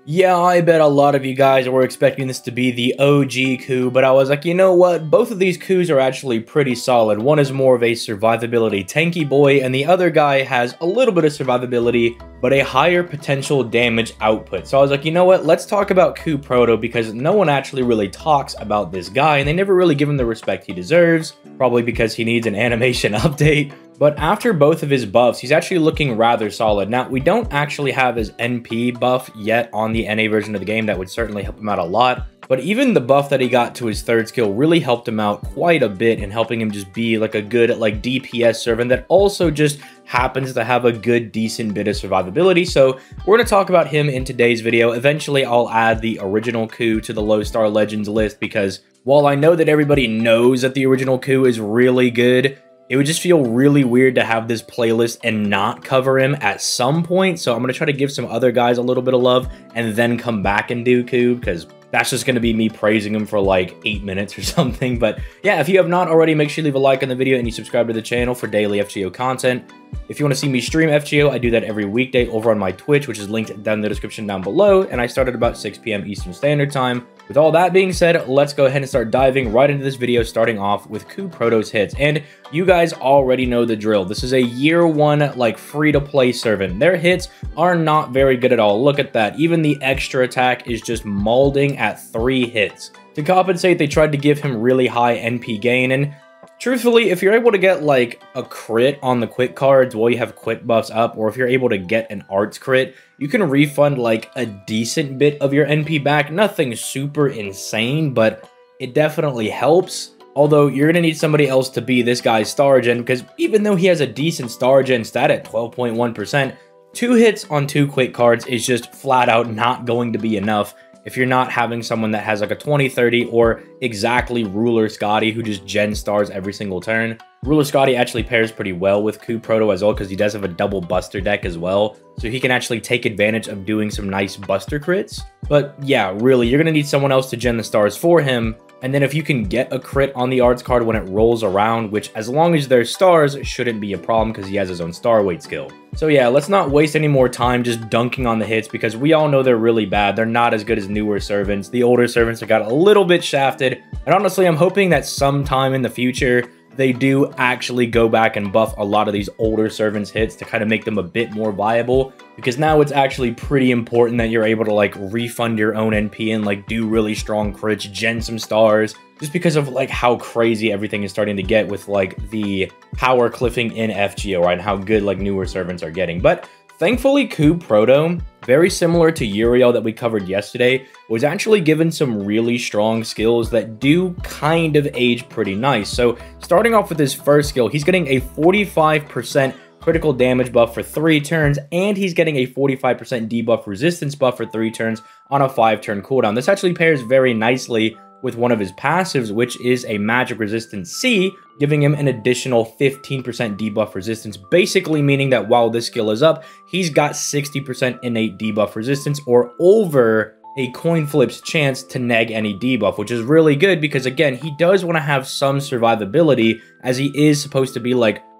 Yeah, I bet a lot of you guys were expecting this to be the OG coup, but I was like, you know what? Both of these coups are actually pretty solid. One is more of a survivability tanky boy, and the other guy has a little bit of survivability, but a higher potential damage output. So I was like, you know what? Let's talk about Coup Proto, because no one actually really talks about this guy, and they never really give him the respect he deserves, probably because he needs an animation update. But after both of his buffs, he's actually looking rather solid. Now, we don't actually have his NP buff yet on the NA version of the game. That would certainly help him out a lot. But even the buff that he got to his third skill really helped him out quite a bit in helping him just be like a good DPS servant that also just happens to have a good, decent bit of survivability. So we're going to talk about him in today's video. Eventually, I'll add the original coup to the low star legends list, because while I know that everybody knows that the original coup is really good, it would just feel really weird to have this playlist and not cover him at some point. So I'm going to try to give some other guys a little bit of love and then come back and do coup, because that's just going to be me praising him for like 8 minutes or something. But yeah, if you have not already, make sure you leave a like on the video and you subscribe to the channel for daily FGO content. If you want to see me stream FGO, I do that every weekday over on my Twitch, which is linked down in the description down below, and I start at about 6 p.m. Eastern Standard Time. With all that being said, let's go ahead and start diving right into this video, starting off with Coup Proto's hits. And you guys already know the drill. This is a year one, free-to-play servant. Their hits are not very good at all. Look at that. Even the extra attack is just molding at 3 hits. To compensate, they tried to give him really high NP gain, and truthfully, if you're able to get a crit on the quick cards while you have quick buffs up, or if you're able to get an arts crit, you can refund a decent bit of your NP back. Nothing super insane, but it definitely helps. Although you're going to need somebody else to be this guy's star gen, because even though he has a decent star gen stat at 12.1%, 2 hits on 2 quick cards is just flat out not going to be enough if you're not having someone that has a 20-30 or exactly Ruler Scotty who just gen stars every single turn. Ruler Scotty actually pairs pretty well with Coup Proto as well, because he does have a double buster deck as well, so he can actually take advantage of doing some nice buster crits. But yeah, really, you're going to need someone else to gen the stars for him. And then if you can get a crit on the arts card when it rolls around, which as long as they're stars, shouldn't be a problem because he has his own star weight skill. So yeah, let's not waste any more time just dunking on the hits, because we all know they're really bad. They're not as good as newer servants. The older servants have got a little bit shafted. And honestly, I'm hoping that sometime in the future, they do actually go back and buff a lot of these older servants hits to kind of make them a bit more viable, because now it's actually pretty important that you're able to refund your own NP and do really strong crits, gen some stars, just because of how crazy everything is starting to get with the power cliffing in FGO, right, and how good newer servants are getting. But thankfully, Coup Proto, very similar to Yugioh that we covered yesterday, was actually given some really strong skills that do kind of age pretty nice. So starting off with his first skill, he's getting a 45% critical damage buff for 3 turns, and he's getting a 45% debuff resistance buff for 3 turns on a 5-turn cooldown. This actually pairs very nicely with one of his passives, which is a magic resistance C, giving him an additional 15% debuff resistance, basically meaning that while this skill is up, he's got 60% innate debuff resistance, or over a coin flip's chance to neg any debuff, which is really good because, again, he does want to have some survivability, as he is supposed to be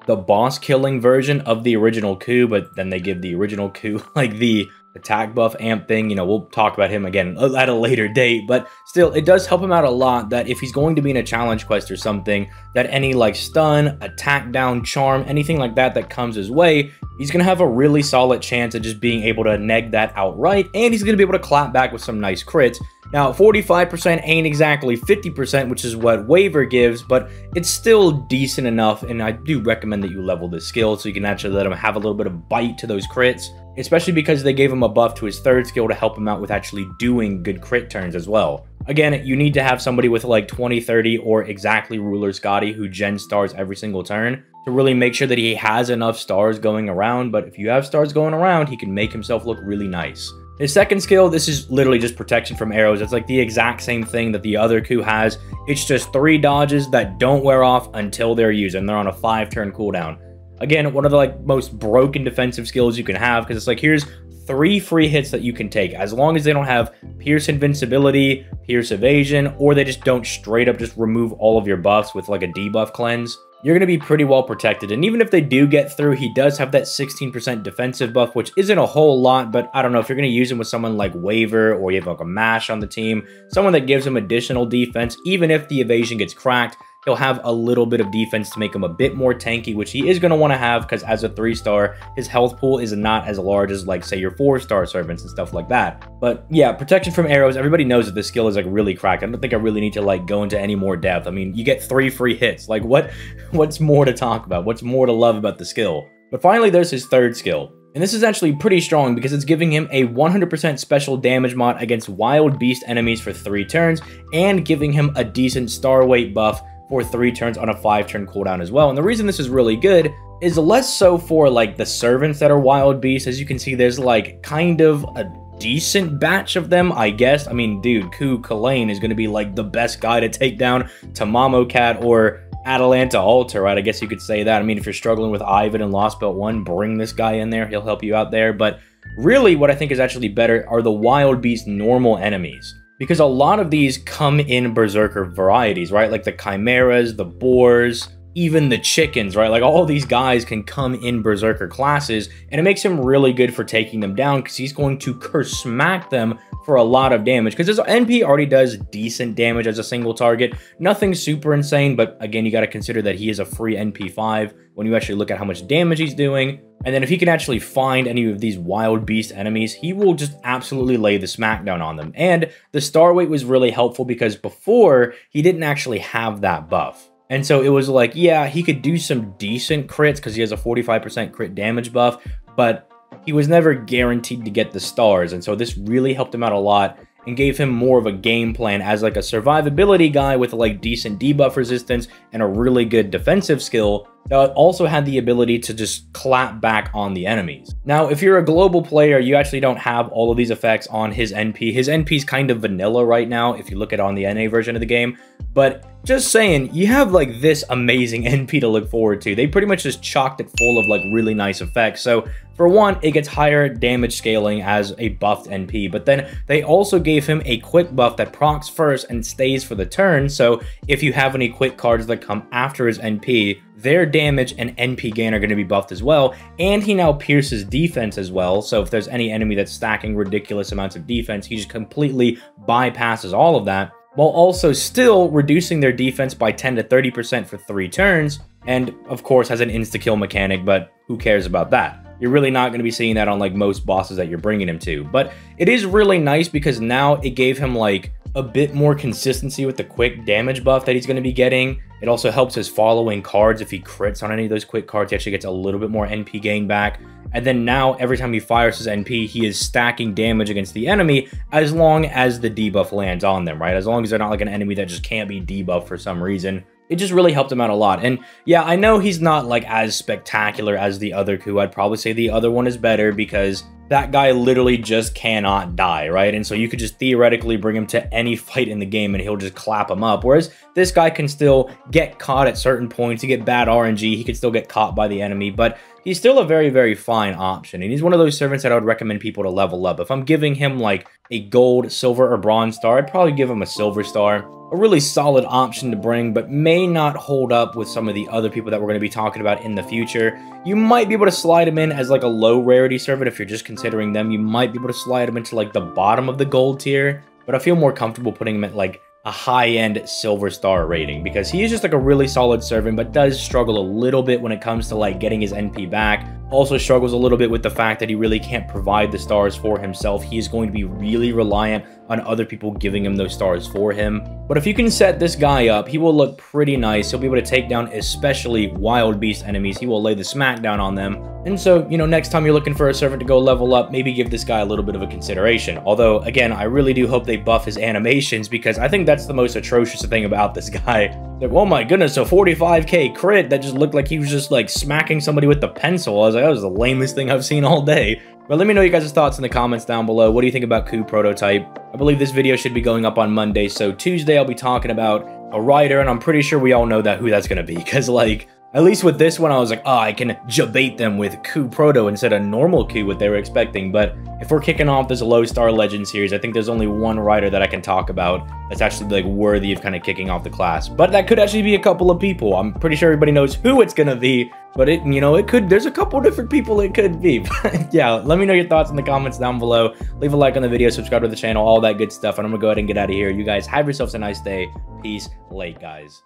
the boss killing version of the original coup, but then they give the original coup the attack buff amp thing. You know, we'll talk about him again at a later date, but still, it does help him out a lot that if he's going to be in a challenge quest or something, that any stun, attack down, charm, anything like that that comes his way, he's gonna have a really solid chance of just being able to neg that outright, and he's gonna be able to clap back with some nice crits. Now, 45% ain't exactly 50%, which is what Waiver gives, but it's still decent enough, and I do recommend that you level this skill so you can actually let him have a little bit of bite to those crits, especially because they gave him a buff to his third skill to help him out with actually doing good crit turns as well. Again, you need to have somebody with 20-30 or exactly Ruler Scotty who gen stars every single turn to really make sure that he has enough stars going around, but if you have stars going around, he can make himself look really nice. His second skill, this is literally just protection from arrows. It's the exact same thing that the other coup has. It's just 3 dodges that don't wear off until they're used, and they're on a 5-turn cooldown. Again, one of the most broken defensive skills you can have, because it's here's 3 free hits that you can take, as long as they don't have Pierce Invincibility, Pierce Evasion, or they just don't straight up just remove all of your buffs with a debuff cleanse. you're going to be pretty well protected. And even if they do get through, he does have that 16% defensive buff, which isn't a whole lot, but I don't know, if you're going to use him with someone like Waver, or you have like a Mash on the team, someone that gives him additional defense, even if the evasion gets cracked, he'll have a little bit of defense to make him a bit more tanky, which he is going to want to have because as a 3-star, his health pool is not as large as, like, say, your 4-star servants and stuff like that. But yeah, protection from arrows, everybody knows that this skill is, like, really cracked. I don't think I really need to, like, go into any more depth. I mean, you get 3 free hits. Like, what's more to talk about? What's more to love about the skill? But finally, there's his 3rd skill. And this is actually pretty strong because it's giving him a 100% special damage mod against wild beast enemies for 3 turns, and giving him a decent star weight buff for 3 turns on a 5-turn cooldown as well. And the reason this is really good is less so for, like, the servants that are wild beasts. As you can see, there's, like, kind of a decent batch of them, I guess. I mean, dude, Kalain is going to be, like, the best guy to take down Tamamo Cat or Atalanta Altar, right? I guess you could say that. I mean, if you're struggling with Ivan and Lost Belt 1, bring this guy in there. He'll help you out there. But really, what I think is actually better are the wild beast normal enemies, because a lot of these come in Berserker varieties, right? Like the Chimeras, the Boars, even the Chickens, right? Like all these guys can come in Berserker classes, and it makes him really good for taking them down because he's going to curse smack them for a lot of damage, because his NP already does decent damage as a single target. Nothing super insane, but again, you got to consider that he is a free NP5 when you actually look at how much damage he's doing. And then if he can actually find any of these wild beast enemies, he will just absolutely lay the smackdown on them. And the star weight was really helpful because before, he didn't actually have that buff. And so it was like, yeah, he could do some decent crits because he has a 45% crit damage buff, but he was never guaranteed to get the stars. And so this really helped him out a lot and gave him more of a game plan as like a survivability guy with like decent debuff resistance and a really good defensive skill that also had the ability to just clap back on the enemies. Now, if you're a global player, you actually don't have all of these effects on his NP. His NP is kind of vanilla right now if you look at it on the NA version of the game, but just saying, you have like this amazing NP to look forward to. They pretty much just chocked it full of like really nice effects. So for one, it gets higher damage scaling as a buffed NP, but then they also gave him a quick buff that procs first and stays for the turn. So if you have any quick cards that come after his NP, their damage and NP gain are going to be buffed as well, and he now pierces defense as well, so if there's any enemy that's stacking ridiculous amounts of defense, he just completely bypasses all of that, while also still reducing their defense by 10 to 30% for 3 turns, and of course has an insta-kill mechanic, but who cares about that? You're really not going to be seeing that on like most bosses that you're bringing him to, but it is really nice because now it gave him like a bit more consistency with the quick damage buff that he's going to be getting. It also helps his following cards. If he crits on any of those quick cards, he actually gets a little bit more NP gain back. And then now, every time he fires his NP, he is stacking damage against the enemy as long as the debuff lands on them, right? As long as they're not like an enemy that just can't be debuffed for some reason. It just really helped him out a lot. And yeah, I know he's not like as spectacular as the other coup. I'd probably say the other one is better because that guy literally just cannot die, right? And so you could just theoretically bring him to any fight in the game and he'll just clap him up. Whereas this guy can still get caught at certain points. You get bad RNG, he could still get caught by the enemy, but he's still a very, very fine option. And he's one of those servants that I would recommend people to level up. If I'm giving him like a gold, silver, or bronze star, I'd probably give him a silver star. A really solid option to bring, but may not hold up with some of the other people that we're going to be talking about in the future. You might be able to slide him in as like a low rarity servant if you're just considering them. You might be able to slide him into like the bottom of the gold tier, but I feel more comfortable putting him at like a high-end silver star rating because he is just like a really solid servant, but does struggle a little bit when it comes to like getting his NP back. Also struggles a little bit with the fact that he really can't provide the stars for himself. He is going to be really reliant on other people giving him those stars for him. But if you can set this guy up, he will look pretty nice. He'll be able to take down especially wild beast enemies. He will lay the smackdown on them. And so, you know, next time you're looking for a servant to go level up, maybe give this guy a little bit of a consideration. Although, again, I really do hope they buff his animations because I think that's the most atrocious thing about this guy. Like, oh my goodness, a 45k crit that just looked like he was just like smacking somebody with the pencil. I was like, that was the lamest thing I've seen all day. But let me know your guys' thoughts in the comments down below. What do you think about Coup Prototype? I believe this video should be going up on Monday, so Tuesday I'll be talking about a writer, and I'm pretty sure we all know who that's going to be, because, like, At least with this one, I was like, oh, I can debate them with Coup Proto instead of normal Coup, what they were expecting. But if we're kicking off this low star legend series, I think there's only one rider that I can talk about that's actually like worthy of kind of kicking off the class. But that could actually be a couple of people. I'm pretty sure everybody knows who it's gonna be, but it could, there's a couple different people it could be. But yeah, let me know your thoughts in the comments down below. Leave a like on the video, subscribe to the channel, all that good stuff. And I'm gonna go ahead and get out of here. You guys have yourselves a nice day. Peace. Late, guys.